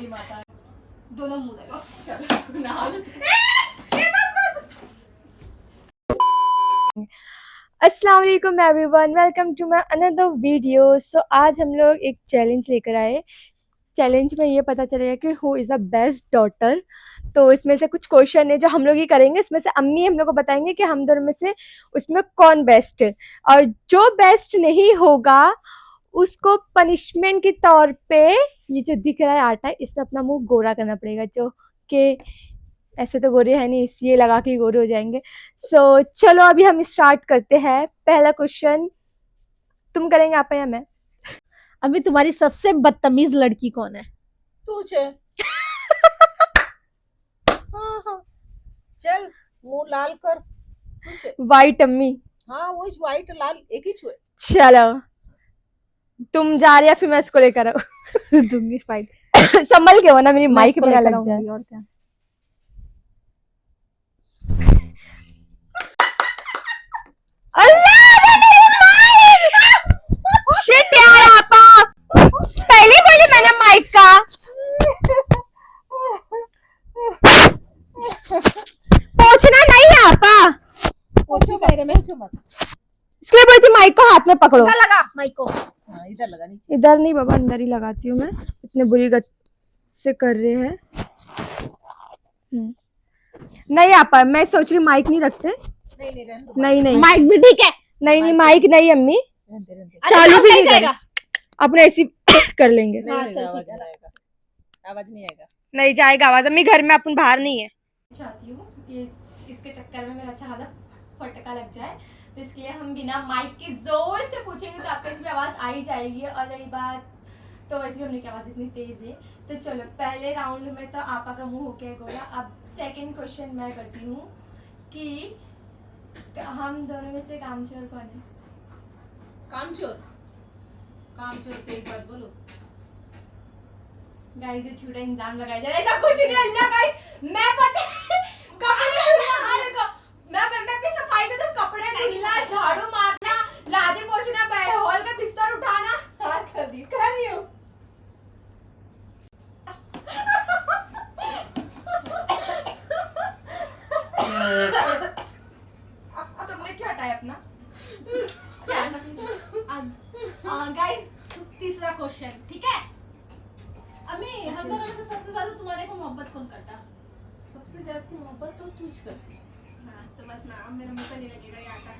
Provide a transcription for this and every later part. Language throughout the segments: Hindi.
माता दोनों मुंह देखो। चलो नहा लो। अस्सलाम वालेकुम everyone, welcome to my another video. So आज हम लोग एक चैलेंज लेकर आए। चैलेंज में ये पता चलेगा कि who is the best daughter. तो इसमें से कुछ क्वेश्चन है जो हम लोग ही करेंगे। इसमें से अम्मी हम लोग को बताएंगे कि हम दोनों में से उसमें कौन बेस्ट है, और जो बेस्ट नहीं होगा उसको पनिशमेंट के तौर पे ये जो दिख रहा है आटा, इसमें अपना मुंह गोरा करना पड़ेगा। जो कि ऐसे तो गोरे हैं नहीं, इसलिए लगा के गोरे हो जाएंगे। सो चलो अभी हम स्टार्ट करते हैं। पहला क्वेश्चन तुम करेंगे आप या मैं? अभी तुम्हारी सबसे बदतमीज लड़की कौन है? तू छे। हाँ हाँ चल मुंह लाल कर। पूछे वाइट अम्मी। हाँ वो व्हाइट लाल एक ही छुए। चलो तुम जा रही या फिर मैं इसको लेकर आऊं? दूंगी फाइट। संभल के हो ना, मेरी मैं माइक इसको में ना लेकर लग जाए। आऊंगी, और क्या। अल्लाह मेरी माइक! शिट यार आपा, पहले बोले मैंने माइक का। पहुंचना नहीं है आपा, पूछो मेरे में पूछो मत। इसलिए बोलती थी माइक को हाथ में पकड़ो। इधर लगा माइक को। हाँ इधर लगा नीचे। इधर नहीं बाबा, अंदर ही लगाती हूँ मैं। इतने बुरी गत से कर रहे हैं। नहीं आपा, मैं सोच रही माइक नहीं रखते। नहीं नहीं रहने दो। नहीं नहीं माइक भी ठीक है। नहीं नहीं माइक नहीं अम्मी, रहने दे। चालू भी नहीं जाएगा। करें, अपने ऐसी कर लेंगे। नहीं हाँ, होगा, चल, आवाज ठीक है। नहीं आएगा। आवाज नहीं आएगा। नहीं जाएगा आवाज अम्मी, घर में अपन बाहर नहीं है। चाहती हूँ इसके चक्कर में मेरा अच्छा खासा फटका लग जाए, तो इसके लिए हम बिना माइक के जोर से पूछेंगे तो आपको इसमें आवाज आ ही जाएगी। और रही बात तो वैसे भी हमने की आवाज इतनी तेज है। तो चलो पहले राउंड में तो आपा का मुंह हो गया गोला। अब सेकंड क्वेश्चन मैं करती हूँ कि हम दोनों में से कामचोर कौन है? कामचोर तो एक बात बोलो। गाइस ये झूठा इंजाम लगाया जा रहा है, ऐसा कुछ नहीं। अल्लाह गाइस मैं पता कपड़े धुलना, हाँ देखो मैं अपनी सफाई का तो कपड़े धुलना, झाड़ू मारना, लादी पोंछना, बेड हॉल का बिस्तर उठाना हाँ कर रही हूँ। तुमने क्यों हटाया अपना? गाइस तीसरा क्वेश्चन, ठीक है? अम्मी हम दोनों में से सबसे ज्यादा तुम्हारे को मोहब्बत कौन करता? सबसे ज्यादा मोहब्बत तो तुझ करती। हाँ तो बस ना, अब मेरे मुंह पे नहीं लगेगा ये आटा।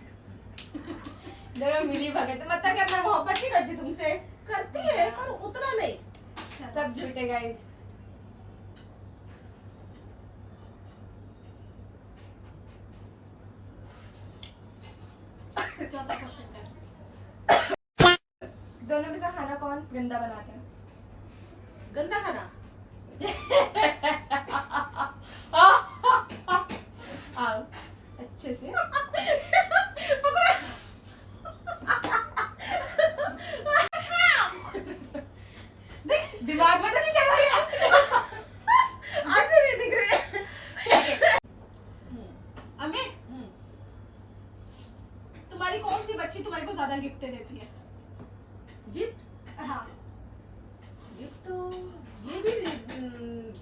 जरा मिली भगत मतलब कि मैं मोहब्बत नहीं करती तुमसे। करती है पर उतना नहीं। सब झूठे गाइस। चौथा क्वेश्चन है। दोनों में से खाना कौन गंदा बनाते हैं? गंदा खाना आओ अच्छे से। दिमाग में तो नहीं चल रहा यार। आगे नहीं दिख रही है। अम्मी तुम्हारी कौन सी बच्ची तुम्हारे को ज्यादा गिफ्ट देती है? गिफ्ट हाँ गिफ्ट तो ये भी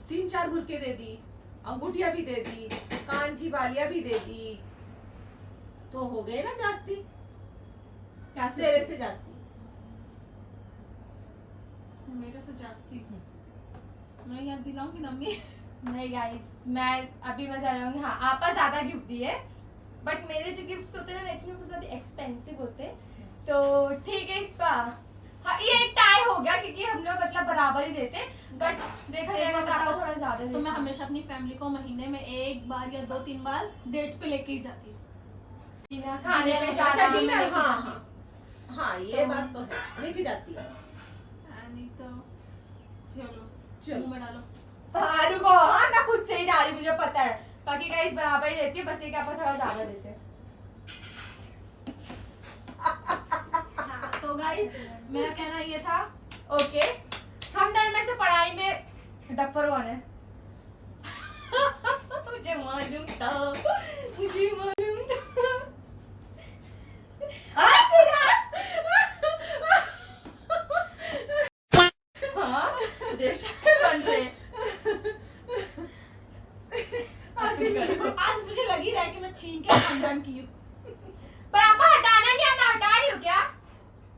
3-4 बुरके दे दी, अंगूठिया भी दे दी, कान की बालियां भी दे दी, तो हो गए ना जास्ती। तेरे से जास्ती। मेरे से जास्ती मैं याद दिलाऊंगी ना अम्मी। नहीं गाइस मैं अभी मैं रहूंगी। हाँ आपा ज्यादा गिफ्ट दिए, बट मेरे जो गिफ्ट्स होते हैं ना एक्चुअली बहुत ज्यादा एक्सपेंसिव होते हैं। तो ठीक है इस बार हाँ ये टाई हो गया क्योंकि हम लोग मतलब बराबर ही देते, बट देखा जाएगा तो आपको थोड़ा ज्यादा तो मैं हमेशा अपनी फैमिली को महीने में 1 बार या 2-3 बार डेट पे लेके ही जाती हूँ। खाने पे अच्छा जाना डिनर। हाँ हाँ हाँ ये बात तो है, लेके जाती है। नहीं तो चलो चलो। मुंह में डालो। आलू को हाँ मैं खुद से ही जा रही, मुझे पता है। बाकी गाइस बराबर ही देती है, बस ये क्या आपको थोड़ा ज्यादा देते हैं। हाँ, तो गाइस मेरा कहना ये था। ओके हम दोनों में से पढ़ाई में डफर कौन है? मुझे मालूम था, मुझे मालूम था। हाँ देश बन रहे आज मुझे लग ही रहा है कि मैं चीन के खानदान की हूँ। पर आपा हटाना नहीं आता, हटा रही हो क्या?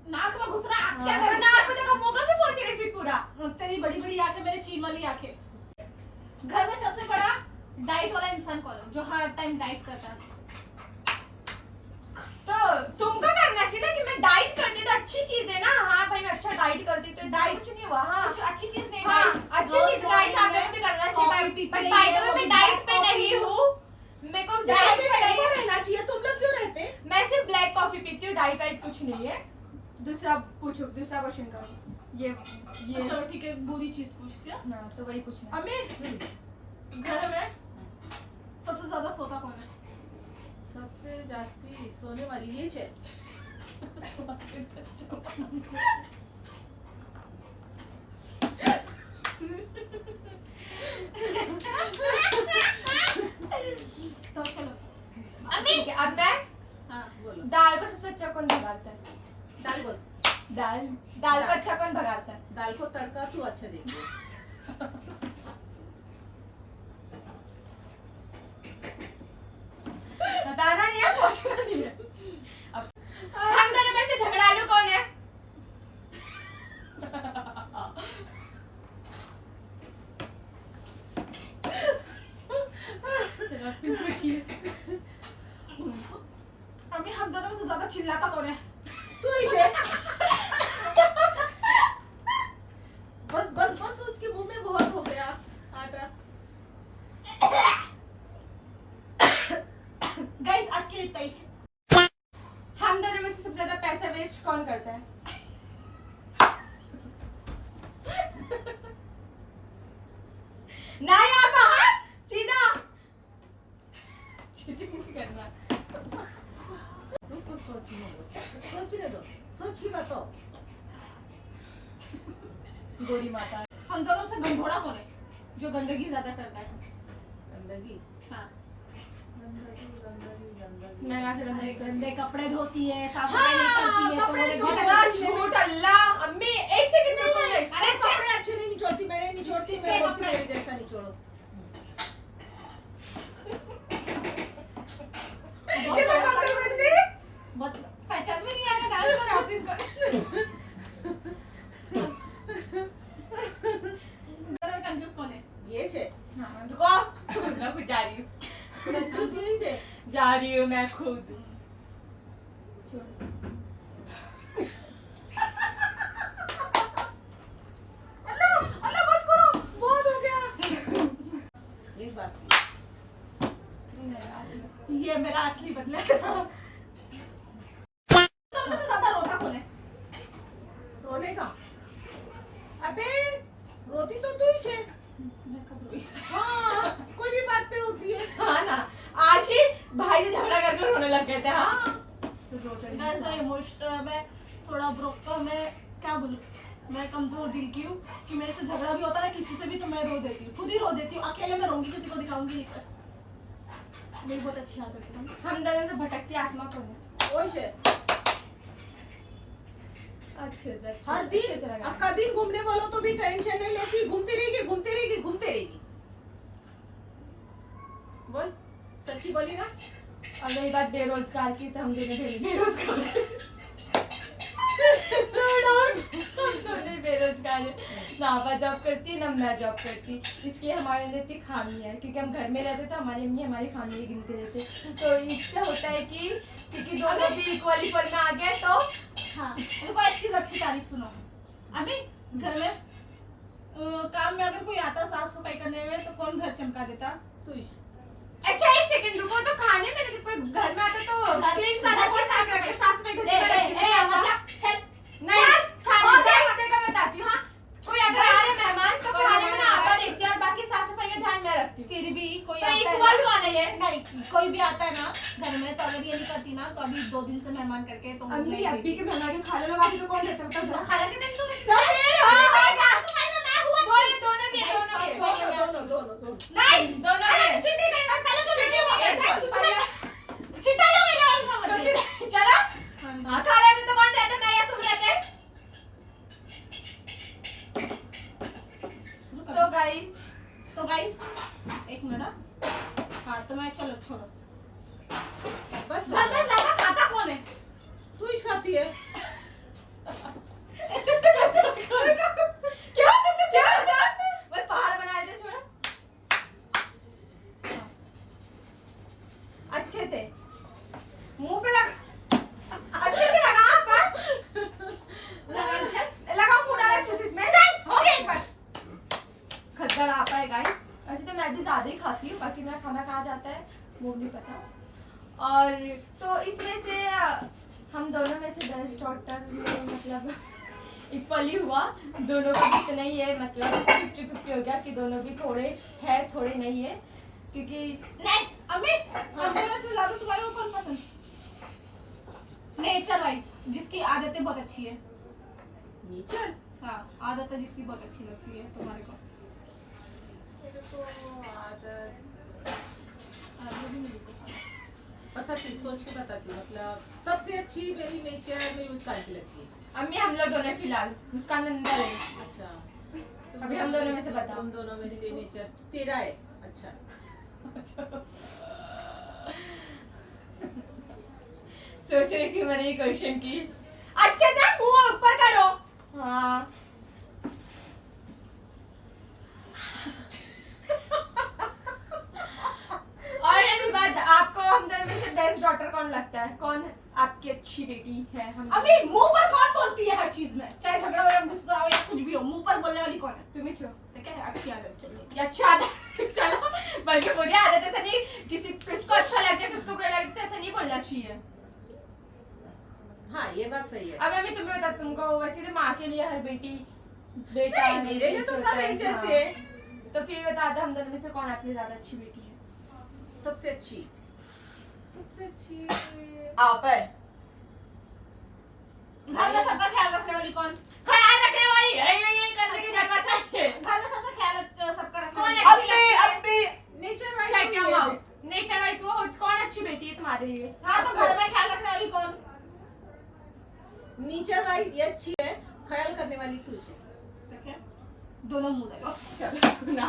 नाक में घुस रहा है, क्या कर नाक में देखो मुंह क्यों पहुंच रही फिर पूरा? तेरी बड़ी बड़ी आंखें, मेरे चीन वाली आंखें। घर में सबसे बड़ा डाइट वाला इंसान कौन है, जो हर टाइम डाइट करता है? तो तुमको करना चाहिए ना कि मैं डाइट करती तो अच्छी चीज है ना। हाँ भाई मैं अच्छा डाइट करती तो इसमें कुछ नहीं हुआ। हाँ कुछ अच्छी चीज नहीं, हाँ अच्छी चीज गाइस आप लोगों को भी करना चाहिए। बट बाय द वे मैं डाइट पे नहीं हूँ, मेरे को डाइट पे नहीं रहना चाहिए। तुम लोग क्यों रहते? मैं सिर्फ ब्लैक कॉफी पीती हूँ, डाइट वाइट कुछ नहीं है। दूसरा पूछो, दूसरा क्वेश्चन करो। ये चलो ठीक है, बुरी चीज पूछती हूँ ना तो वही पूछना। अम्मी घर में सबसे ज्यादा सोता कौन है? सबसे जास्ती सोने वाली ये है। तो चलो अम्मी अब मैं हाँ बोलो। दाल को सबसे अच्छा कौन भगाता है? दाल गोस, दाल दाल को अच्छा कौन भगाता है? दाल को तड़का तू अच्छा देखती है। बताना नहीं है, पूछना नहीं है। अब हम दोनों में से झगड़ालू कौन है? चलो तुम पूछिए। अम्मी हम दोनों में से ज्यादा चिल्लाता कौन है? तू ही है। बस बस बस उसके मुंह में बहुत हो गया आटा। गाइस आज के लिए इतना ही। हम दोनों में से सबसे ज्यादा पैसा वेस्ट कौन करता है? ना यहाँ बाहर सीधा चीटिंग नहीं करना। कुछ सोचने दो, सोच ही बताओ। गोरी माता। हम दोनों से गंधोड़ा कौन है, जो गंदगी ज्यादा करता है? गंदगी हाँ गंदगी गंदगी गंदगी। मैं कहाँ से गंदगी करूँ? गंदे कपड़े धोती है, साफ सफाई नहीं करती है, कपड़े तो धोने वो का झूठ अल्लाह। अम्मी एक सेकंड रुको। अरे कपड़े अच्छे नहीं निचोड़ती, मैंने निचोड़ती, मैं बोलती मेरे जैसा निचोड़ो। ये तो कपड़े बन गई। बहुत पहचान में नहीं आ रहा डांस कर आप इनको। कंजूस कौन है? ये छे हाँ रुको, मैं खुद जा रही हूँ। कंजूस नहीं छे। जा रही हूँ मैं खुद। अल्लाह बस करो, बहुत हो गया। एक बात ये मेरा असली बदला था। तुम से ज्यादा रोता कौन है? रोने का। अबे रोती तो तू ही छे। मैं कब रोई? हाँ कोई भी बात पे होती है। हाँ ना, आज ही भाई से झगड़ा करके रोने लग गए थे। हाँ गाइस मैं इमोशनल, मैं थोड़ा मैं क्या बोलूं, मैं कमजोर दिल की हूँ कि मेरे से झगड़ा भी होता है ना किसी से भी तो मैं रो देती हूँ, खुद ही रो देती हूँ। अकेले में रोंगी, किसी को दिखाऊंगी नहीं। मेरी बहुत अच्छी आदत है। हम दोनों से भटकती आत्मा कौन है? वो छे। अच्छे से हर दिन अक्का दिन घूमने बोलो तो भी टेंशन नहीं लेती, घूमती रहेगी घूमती रहेगी घूमती रहेगी। बोल सच्ची बोली ना। और रही बात बेरोजगार की, तो हम दोनों बेरोजगार नो डाउट हम दोनों बेरोजगार है। ना आपा जॉब करती है ना मैं जॉब करती, इसलिए हमारे अंदर इतनी खामी है क्योंकि हम घर में रहते तो हमारी अम्मी हमारी फैमिली गिनते रहते। तो इससे होता है कि क्योंकि दोनों भी इक्वल इक्वल में आ गए तो हाँ उनको अच्छी तारीफ सुनो। अभी घर में काम में अगर कोई आता साफ सफाई करने में तो कौन घर चमका देता? तू ही। अच्छा एक सेकंड रुको, तो खाने में जब कोई घर में आता तो क्लीन सारा कोई साफ करके साफ सफाई घर में रखती है। नहीं खाने का हिस्से का बताती हूँ। हाँ कोई अगर आ रहे मेहमान तो खाने में ना आता देखती है और बाकी साफ सफाई का ध्यान मैं रखती हूँ। फिर भी कोई तो आता है इक्वल हुआ ना ये। नहीं, कोई भी आता है ना घर में तो अगर ये नहीं करती ना तो अभी 2 दिन से मेहमान करके तो अम्मी अब्बी के बना के खाने लगा तो कौन देता है? तो खाना के दिन तो साफ सफाई में मैं हुआ। वो ये दोनों भी दोनों नहीं दोनों भी चिट्ठी नहीं कर, पहले तो चिट्ठी हो गया। चिट्ठा लोगे चलो हाँ खा लेते तो कौन रहते, मैं या तुम रहते? तो गाइस तो गाइस एक मिनट, हाथ छोड़ो। बस घर में ज्यादा खाता कौन है? तू ही खाती है। क्या क्या बस पहाड़ बना देते छोड़ो। अच्छे से मुंह पे लगा, अच्छे से लगा पर लगाओ पूरा अच्छे से इसमें। हो गया एक बार। खद्दड़ आता है गाइस। वैसे तो मैं भी ज्यादा ही खाती हूँ, बाकी मेरा खाना कहाँ जाता है वो नहीं पता। और तो इसमें से हम दोनों में से बेस्ट डॉटर मतलब इक्वली हुआ, दोनों का भी इतना ही है, मतलब 50-50 हो गया कि दोनों भी थोड़े है थोड़े नहीं है, क्योंकि नहीं अम्मी दोनों से ज्यादा तुम्हारे को कौन पसंद? नेचर वाइज जिसकी आदतें बहुत अच्छी है। नेचर? हाँ, आदतें जिसकी बहुत अच्छी लगती है तुम्हारे को। मेरे को आदत आदत भी मेरे को बताती, सोच के बताती, मतलब सबसे अच्छी मेरी नेचर मेरी मुस्कान की लगती है। अम्मी हम लोग दोनों फिलहाल मुस्कान अंदर है। अच्छा, अभी हम दोनों में से बताओ। तुम दोनों में से नेचर तेरा है। अच्छा, सोच रही थी मैंने ये क्वेश्चन की। अच्छे से मुंह ऊपर करो। हाँ और एक बात, आपको हम दोनों में से बेस्ट डॉटर कौन लगता है? कौन आपकी अच्छी बेटी है? हम अभी मुंह पर कौन बोलती है हर चीज में, चाहे झगड़ा हो या गुस्सा हो या कुछ भी हो, मुंह पर बोलने वाली कौन है? तुम ही छो। ठीक है, अच्छी आदत चलिए। ये अच्छा आदत चलो, बल्कि बुरी आदत ऐसा नहीं, किसी किसको अच्छा लगता है किसको बुरा लगता है ऐसा नहीं बोलना चाहिए। हाँ ये बात सही है। अब मैं तुम्हें बता, तुमको वैसे तो माँ के लिए हर बेटी बेटा नहीं, मेरे लिए तो होता सब है, एक जैसे है। हाँ। तो फिर बता दो हम दोनों में से कौन आपकी ज्यादा अच्छी बेटी है? सबसे अच्छी, सबसे अच्छी आप है। घर में सबका ख्याल रखने वाली कौन? ख्याल रखने वाली ये करने की जरूरत है। घर में सबका ख्याल सबका रखने कौन वाली अच्छी लगती है? Nature Shut your wise. mouth। Nature wise वो कौन अच्छी बेटी है तुम्हारे लिए? हाँ, तो घर में ख्याल रखने वाली कौन? नेचर वाइज ये अच्छी है, ख्याल करने वाली तुझे। ठीक है, दोनों मुंह देखो। चलो ना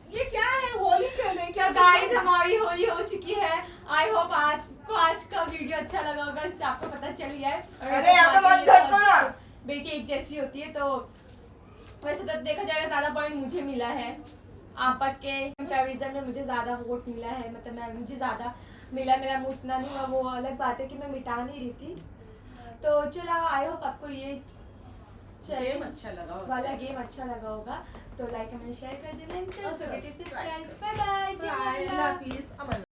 ये क्या है, होली खेल रहे क्या? गाइस हमारी होली हो चुकी है। आई होप आपको आज का वीडियो अच्छा लगा होगा, इससे आपको पता चल गया है। अरे यहाँ पे मत झटको ना। बेटी एक जैसी होती है, तो वैसे तो देखा जाएगा ज्यादा पॉइंट मुझे मिला है, आप के कंपैरिजन में मुझे ज्यादा वोट मिला है, मतलब मैं मुझे ज्यादा मिला, मेरा मुंह उतना नहीं हुआ, वो अलग बात है कि मैं मिटा नहीं रही थी। तो चलो आई होप आपको ये गेम अच्छा लगा होगा। वाला गेम अच्छा लगा होगा, तो लाइक कमेंट शेयर कर देना। सब्सक्राइब। Bye bye. बाय, अल्लाह हाफिज़। अमन।